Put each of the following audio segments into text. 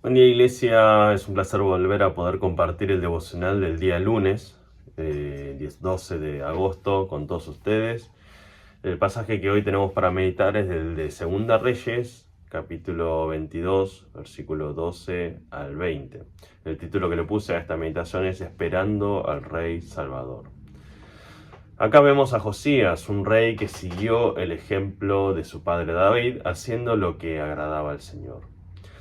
Buen día, Iglesia. Es un placer volver a poder compartir el devocional del día lunes, 12 de agosto, con todos ustedes. El pasaje que hoy tenemos para meditar es el de Segunda Reyes, capítulo 22, versículo 12 al 20. El título que le puse a esta meditación es Esperando al Rey Salvador. Acá vemos a Josías, un rey que siguió el ejemplo de su padre David, haciendo lo que agradaba al Señor.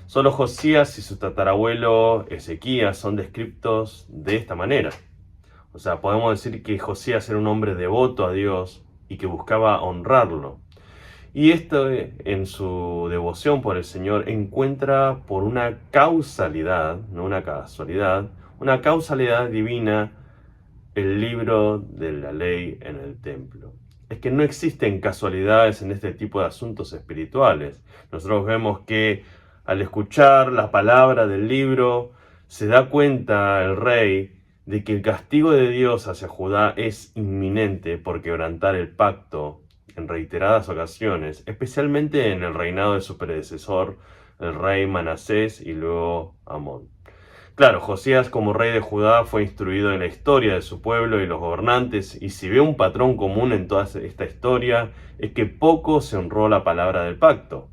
Solo Josías y su tatarabuelo Ezequías son descritos de esta manera. O sea, podemos decir que Josías era un hombre devoto a Dios y que buscaba honrarlo. Y esto en su devoción por el Señor encuentra por una causalidad, no una casualidad, una causalidad divina el libro de la ley en el templo. Es que no existen casualidades en este tipo de asuntos espirituales. Nosotros vemos que al escuchar la palabra del libro, se da cuenta el rey de que el castigo de Dios hacia Judá es inminente por quebrantar el pacto en reiteradas ocasiones, especialmente en el reinado de su predecesor, el rey Manasés y luego Amón. Claro, Josías como rey de Judá fue instruido en la historia de su pueblo y los gobernantes, y si ve un patrón común en toda esta historia, es que poco se honró la palabra del pacto.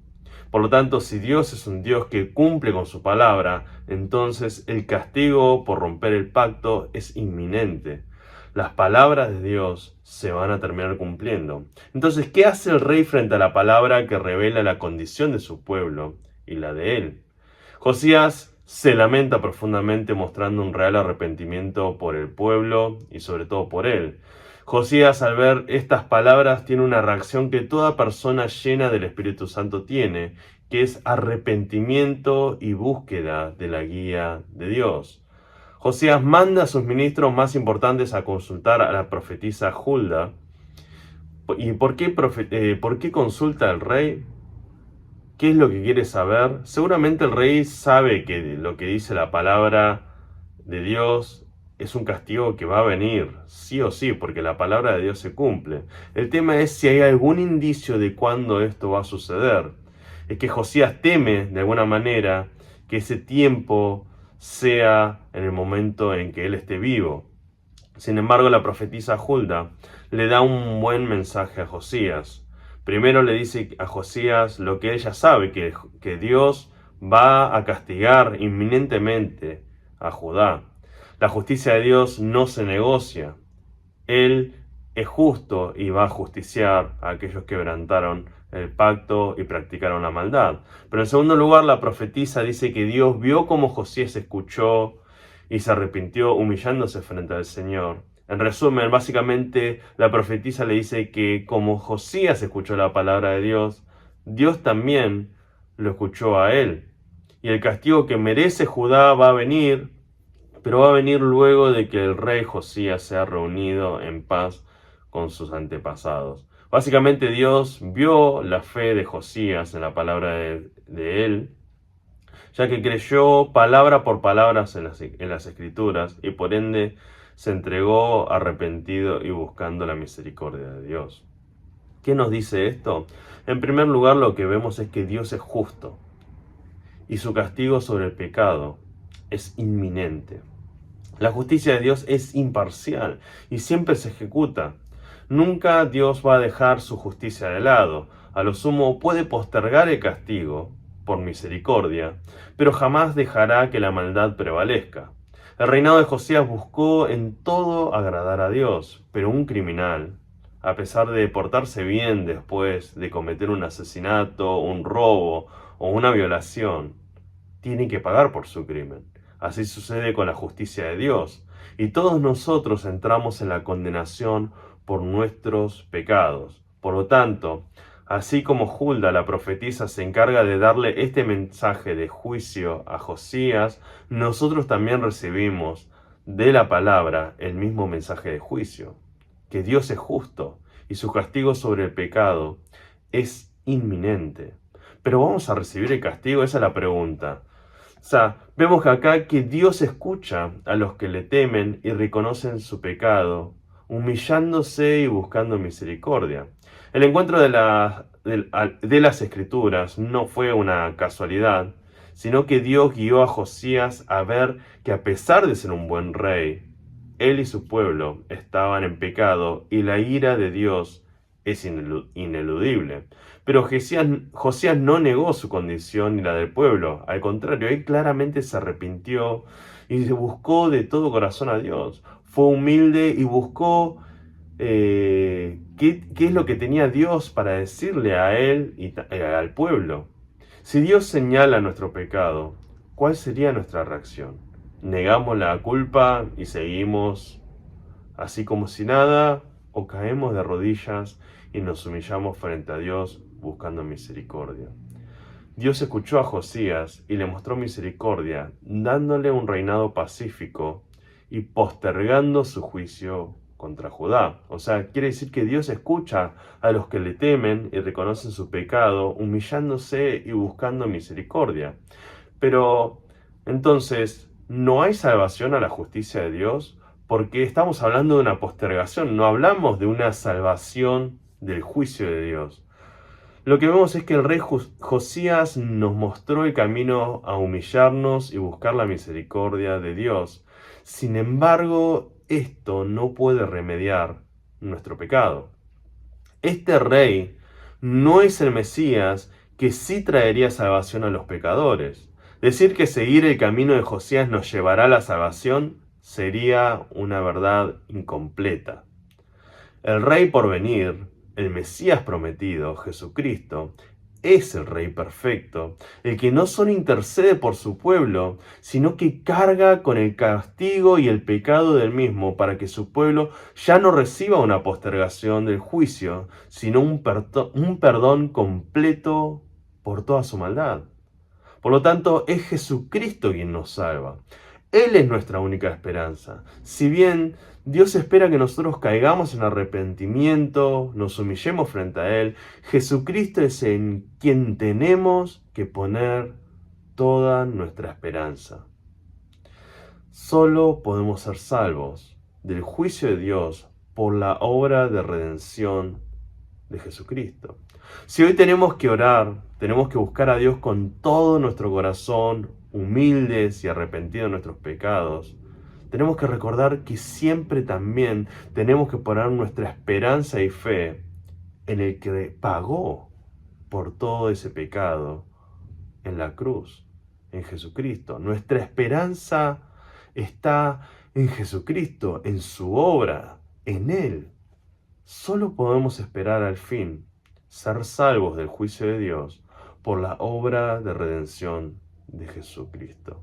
Por lo tanto, si Dios es un Dios que cumple con su palabra, entonces el castigo por romper el pacto es inminente. Las palabras de Dios se van a terminar cumpliendo. Entonces, ¿qué hace el rey frente a la palabra que revela la condición de su pueblo y la de él? Josías se lamenta profundamente mostrando un real arrepentimiento por el pueblo y sobre todo por él. Josías, al ver estas palabras, tiene una reacción que toda persona llena del Espíritu Santo tiene, que es arrepentimiento y búsqueda de la guía de Dios. Josías manda a sus ministros más importantes a consultar a la profetisa Hulda. ¿Y por qué consulta al rey? ¿Qué es lo que quiere saber? Seguramente el rey sabe que lo que dice la palabra de Dios es un castigo que va a venir, sí o sí, porque la palabra de Dios se cumple. El tema es si hay algún indicio de cuándo esto va a suceder. Es que Josías teme, de alguna manera, que ese tiempo sea en el momento en que él esté vivo. Sin embargo, la profetisa Hulda le da un buen mensaje a Josías. Primero le dice a Josías lo que ella sabe, que Dios va a castigar inminentemente a Judá. La justicia de Dios no se negocia. Él es justo y va a justiciar a aquellos que quebrantaron el pacto y practicaron la maldad. Pero en segundo lugar, la profetisa dice que Dios vio cómo Josías escuchó y se arrepintió humillándose frente al Señor. En resumen, básicamente la profetisa le dice que como Josías escuchó la palabra de Dios, Dios también lo escuchó a él. Y el castigo que merece Judá va a venir, pero va a venir luego de que el rey Josías se ha reunido en paz con sus antepasados. Básicamente Dios vio la fe de Josías en la palabra de él, ya que creyó palabra por palabra en las escrituras y por ende se entregó arrepentido y buscando la misericordia de Dios. ¿Qué nos dice esto? En primer lugar, lo que vemos es que Dios es justo y su castigo sobre el pecado es inminente. La justicia de Dios es imparcial y siempre se ejecuta. Nunca Dios va a dejar su justicia de lado. A lo sumo puede postergar el castigo por misericordia, pero jamás dejará que la maldad prevalezca. El reinado de Josías buscó en todo agradar a Dios, pero un criminal, a pesar de portarse bien después de cometer un asesinato, un robo o una violación, tiene que pagar por su crimen. Así sucede con la justicia de Dios. Y todos nosotros entramos en la condenación por nuestros pecados. Por lo tanto, así como Hulda, la profetisa, se encarga de darle este mensaje de juicio a Josías, nosotros también recibimos de la palabra el mismo mensaje de juicio. Que Dios es justo y su castigo sobre el pecado es inminente. Pero ¿vamos a recibir el castigo? Esa es la pregunta. O sea, vemos acá que Dios escucha a los que le temen y reconocen su pecado, humillándose y buscando misericordia. El encuentro de las Escrituras no fue una casualidad, sino que Dios guió a Josías a ver que a pesar de ser un buen rey, él y su pueblo estaban en pecado y la ira de Dios es ineludible. Pero Josías no negó su condición ni la del pueblo. Al contrario, él claramente se arrepintió y buscó de todo corazón a Dios. Fue humilde y buscó qué es lo que tenía Dios para decirle a él y al pueblo. Si Dios señala nuestro pecado, ¿cuál sería nuestra reacción? ¿Negamos la culpa y seguimos así como si nada? ¿O caemos de rodillas y nos humillamos frente a Dios buscando misericordia? Dios escuchó a Josías y le mostró misericordia, dándole un reinado pacífico y postergando su juicio contra Judá. O sea, quiere decir que Dios escucha a los que le temen y reconocen su pecado, humillándose y buscando misericordia. Pero, entonces, ¿no hay salvación a la justicia de Dios? Porque estamos hablando de una postergación, no hablamos de una salvación del juicio de Dios. Lo que vemos es que el rey Josías nos mostró el camino a humillarnos y buscar la misericordia de Dios. Sin embargo, esto no puede remediar nuestro pecado. Este rey no es el Mesías que sí traería salvación a los pecadores. Decir que seguir el camino de Josías nos llevará a la salvación sería una verdad incompleta. El rey por venir, el Mesías prometido, Jesucristo, es el Rey perfecto, el que no solo intercede por su pueblo, sino que carga con el castigo y el pecado del mismo para que su pueblo ya no reciba una postergación del juicio, sino un perdón completo por toda su maldad. Por lo tanto, es Jesucristo quien nos salva. Él es nuestra única esperanza. Si bien Dios espera que nosotros caigamos en arrepentimiento, nos humillemos frente a Él, Jesucristo es en quien tenemos que poner toda nuestra esperanza. Solo podemos ser salvos del juicio de Dios por la obra de redención de Jesucristo. Si hoy tenemos que orar, tenemos que buscar a Dios con todo nuestro corazón, humildes y arrepentidos de nuestros pecados, tenemos que recordar que siempre también tenemos que poner nuestra esperanza y fe en el que pagó por todo ese pecado en la cruz, en Jesucristo. Nuestra esperanza está en Jesucristo, en su obra, en Él. Solo podemos esperar al fin ser salvos del juicio de Dios por la obra de redención de Jesucristo.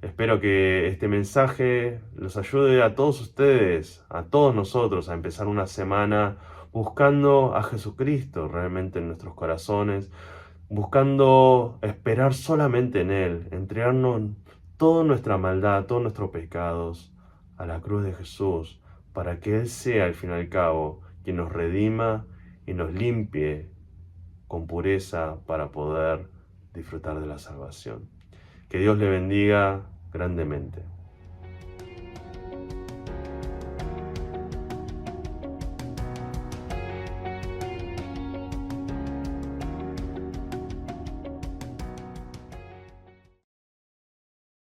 Espero que este mensaje los ayude a todos ustedes, a todos nosotros, a empezar una semana buscando a Jesucristo realmente en nuestros corazones, buscando esperar solamente en Él, entregarnos toda nuestra maldad, todos nuestros pecados a la cruz de Jesús, para que Él sea, al fin y al cabo, quien nos redima y nos limpie con pureza para poder disfrutar de la salvación. Que Dios le bendiga grandemente.